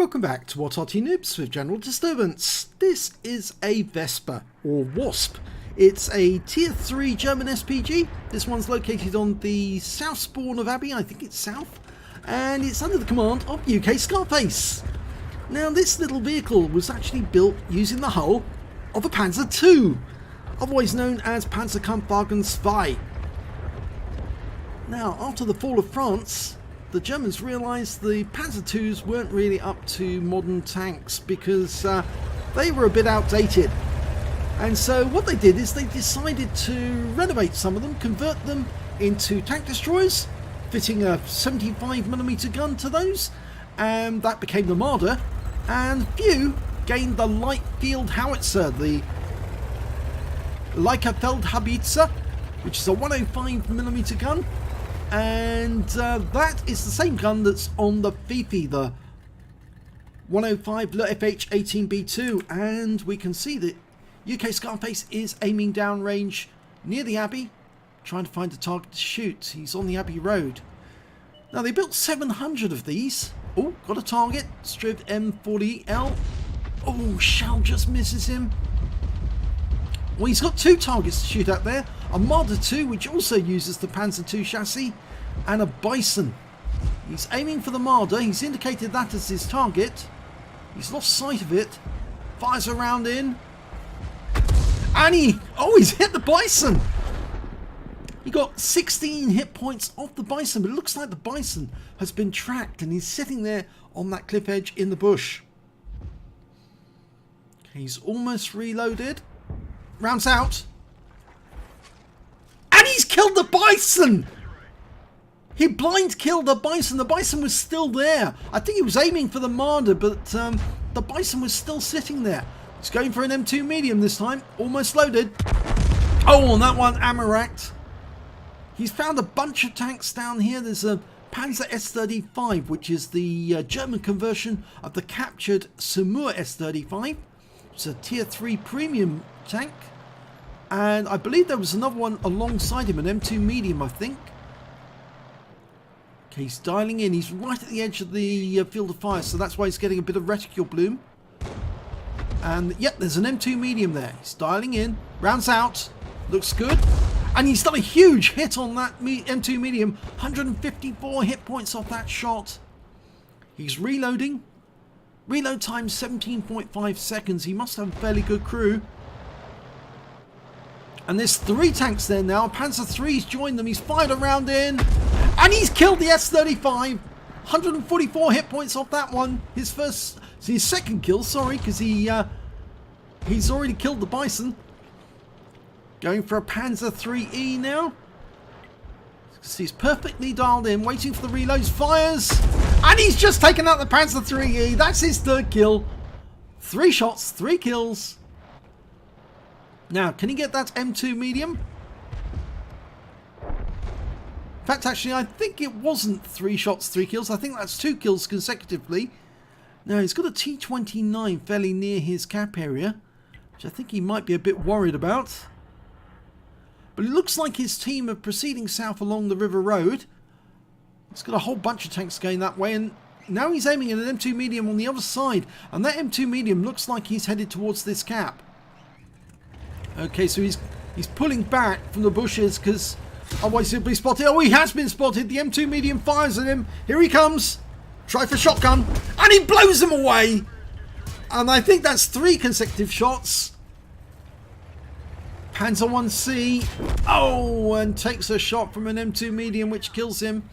Welcome back to what Arty Noobs with General Disturbance. This is a Wespe, or Wasp. It's a tier 3 German SPG. This one's located on the south spawn of Abbey, I think it's south, and it's under the command of UKSkaface. Now this little vehicle was actually built using the hull of a Panzer II, otherwise known as Panzerkampfwagen 2. Now after the fall of France, the Germans realised the Panzer IIs weren't really up to modern tanks because they were a bit outdated. And so what they did is they decided to renovate some of them, convert them into tank destroyers, fitting a 75mm gun to those, and that became the Marder. And few gained the light field howitzer, the Leica Feldhaubitze, which is a 105mm gun. And that is the same gun that's on the Fifi, the 105 Le FH-18B2, and we can see that UKSkaface is aiming downrange near the Abbey, trying to find a target to shoot. He's on the Abbey Road. Now they built 700 of these. Oh, got a target, Striv M40L. Oh, shell just misses him. Well, he's got two targets to shoot at there. A Marder 2, which also uses the Panzer II chassis, and a Bison. He's aiming for the Marder. He's indicated that as his target. He's lost sight of it. Fires a round in. And he's hit the Bison. He got 16 hit points off the Bison, but it looks like the Bison has been tracked and he's sitting there on that cliff edge in the bush. He's almost reloaded. Rounds out. And he's killed the Bison! He blind killed the Bison. The Bison was still there. I think he was aiming for the Marder, but the Bison was still sitting there. He's going for an M2 medium this time. Almost loaded. Oh, and that one ammo-racked. He's found a bunch of tanks down here. There's a Panzer S35, which is the German conversion of the captured Simur S35. It's a tier 3 premium tank. And I believe there was another one alongside him, an M2 medium, I think. Okay, he's dialing in. He's right at the edge of the field of fire, so that's why he's getting a bit of reticule bloom. And yep, there's an M2 medium there. He's dialing in. Rounds out. Looks good. And he's done a huge hit on that M2 medium. 154 hit points off that shot. He's reloading. Reload time 17.5 seconds. He must have a fairly good crew. And there's 3 tanks there now. Panzer III's joined them. He's fired a round in. And he's killed the S35. 144 hit points off that one. His second kill, sorry, because he's already killed the Bison. Going for a Panzer IIIe now. He's perfectly dialed in, waiting for the reloads. Fires. And he's just taken out the Panzer IIIe. That's his third kill. 3 shots, 3 kills. Now, can he get that M2 medium? In fact, actually, I think it wasn't 3 shots, 3 kills. I think that's 2 kills consecutively. Now, he's got a T29 fairly near his cap area, which I think he might be a bit worried about. But it looks like his team are proceeding south along the River Road. He's got a whole bunch of tanks going that way, and now he's aiming at an M2 medium on the other side. And that M2 medium looks like he's headed towards this cap. Okay, so he's pulling back from the bushes because otherwise he'll be spotted. Oh, he has been spotted. The M2 medium fires at him. Here he comes. Try for shotgun. And he blows him away. And I think that's 3 consecutive shots. Panzer 1C. Oh, and takes a shot from an M2 medium, which kills him.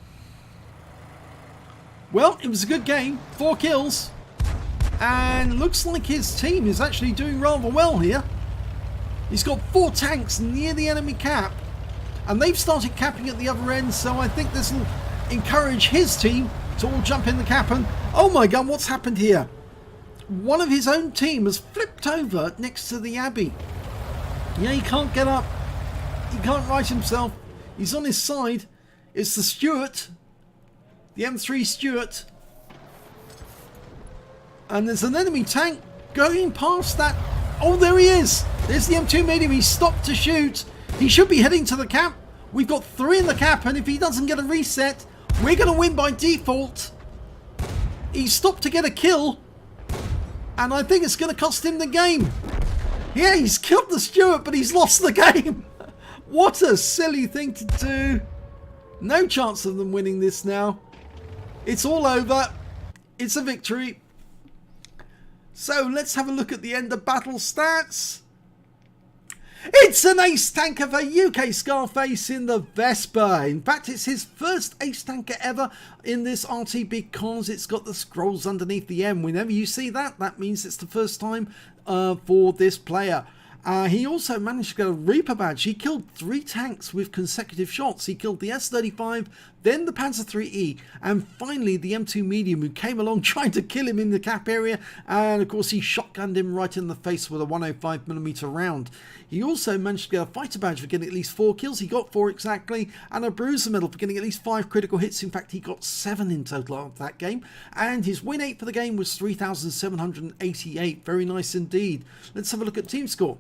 Well, it was a good game. 4 kills. And looks like his team is actually doing rather well here. He's got 4 tanks near the enemy cap. And they've started capping at the other end, so I think this will encourage his team to all jump in the cap. And oh my god, what's happened here? One of his own team has flipped over next to the Abbey. Yeah, he can't get up. He can't right himself. He's on his side. It's the Stuart. The M3 Stuart. And there's an enemy tank going past that. Oh, there he is. There's the M2 medium. He's stopped to shoot. He should be heading to the cap. We've got 3 in the cap, and if he doesn't get a reset, we're going to win by default. He stopped to get a kill. And I think it's going to cost him the game. Yeah, he's killed the Steward, but he's lost the game. What a silly thing to do. No chance of them winning this now. It's all over. It's a victory. So let's have a look at the end of battle stats. It's an ace tanker for UKSkaface in the Wespe. In fact, it's his first ace tanker ever in this Arty because it's got the scrolls underneath the M. Whenever you see that, that means it's the first time for this player. He also managed to get a Reaper badge. He killed 3 tanks with consecutive shots. He killed the S-35, then the Panzer IIIe, and finally the M2 medium, who came along trying to kill him in the cap area. And of course he shotgunned him right in the face with a 105mm round. He also managed to get a fighter badge for getting at least 4 kills. He got 4 exactly, and a bruiser medal for getting at least 5 critical hits. In fact, he got 7 in total of that game. And his win rate for the game was 3,788. Very nice indeed. Let's have a look at team score.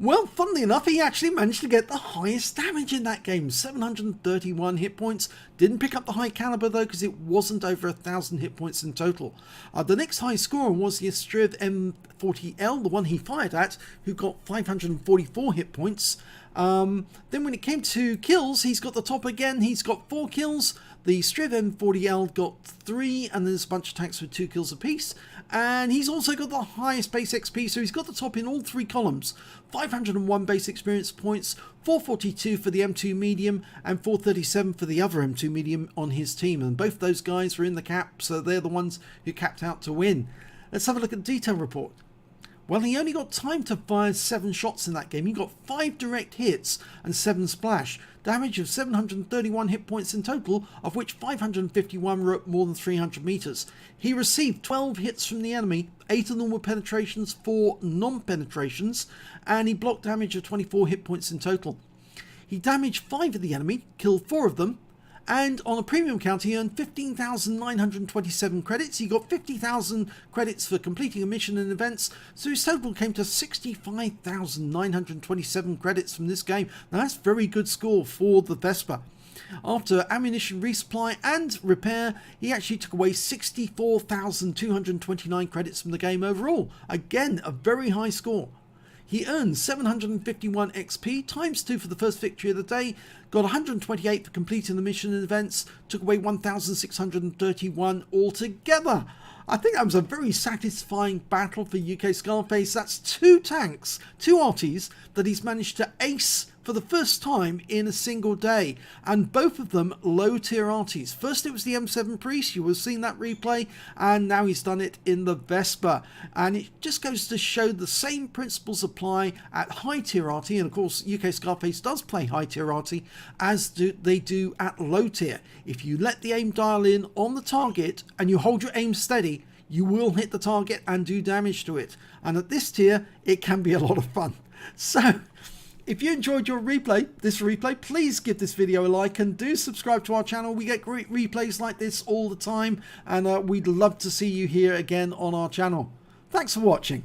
Well, funnily enough, he actually managed to get the highest damage in that game, 731 hit points. Didn't pick up the high caliber though, because it wasn't over 1,000 hit points in total. The next high scorer was the Aslains M40L, the one he fired at, who got 544 hit points. Then when it came to kills, he's got the top again. He's got 4 kills. The Aslains M40L got 3, and there's a bunch of tanks with 2 kills apiece. And he's also got the highest base XP, so he's got the top in all 3 columns. 501 base experience points, 442 for the M2 medium, and 437 for the other M2 medium on his team. And both those guys were in the cap, so they're the ones who capped out to win. Let's have a look at the detail report. Well, he only got time to fire 7 shots in that game. He got 5 direct hits and 7 splash. Damage of 731 hit points in total, of which 551 were at more than 300 meters. He received 12 hits from the enemy, 8 of them were penetrations, 4 non-penetrations, and he blocked damage of 24 hit points in total. He damaged 5 of the enemy, killed 4 of them, and on a premium count he earned 15,927 credits. He got 50,000 credits for completing a mission and events, so his total came to 65,927 credits from this game. Now that's a very good score for the Wespe. After ammunition resupply and repair, he actually took away 64,229 credits from the game overall. Again, a very high score. He earned 751 XP, times 2 for the first victory of the day, got 128 for completing the mission and events, took away 1,631 altogether. I think that was a very satisfying battle for UKSkaface. That's 2 tanks, 2 Artys that he's managed to ace for the first time in a single day, and both of them low tier Artys. First it was the M7 Priest, you will have seen that replay, and now he's done it in the Wespe. And it just goes to show the same principles apply at high tier Arty, and of course UKSkaface does play high tier Arty, as they do at low tier. If you let the aim dial in on the target and you hold your aim steady, you will hit the target and do damage to it. And at this tier, it can be a lot of fun. So if you enjoyed this replay, please give this video a like and do subscribe to our channel. We get great replays like this all the time, and we'd love to see you here again on our channel. Thanks for watching.